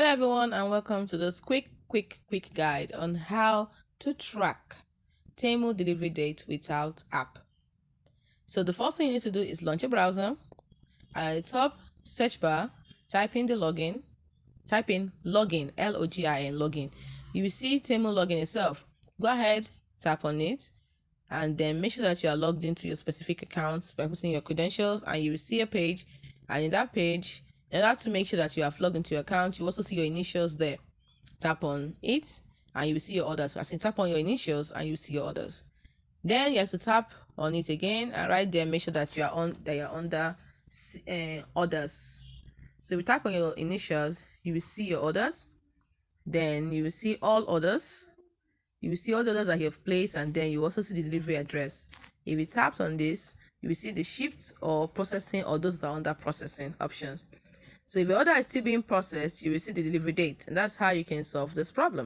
Hello everyone and welcome to this quick guide on how to track Temu delivery date without app. So the first thing you need to do is launch a browser. At the top search bar, type in login, login, login. You will see Temu login itself. Go ahead, tap on it, and then make sure that you are logged into your specific accounts by putting your credentials, and you will see a page. And in that page, in order to make sure that you have logged into your account, you also see your initials there. Tap on it and you will see your orders. As in, tap on your initials and you see your orders. Then you have to tap on it again, and right there make sure that you're under orders. So if you tap on your initials, you will see your orders. Then you will see all orders. You will see all the orders that you have placed, and then you also see the delivery address. If you tap on this, you will see the shipped or processing or those that are under processing options. So if your order is still being processed, you will see the delivery date, and that's how you can solve this problem.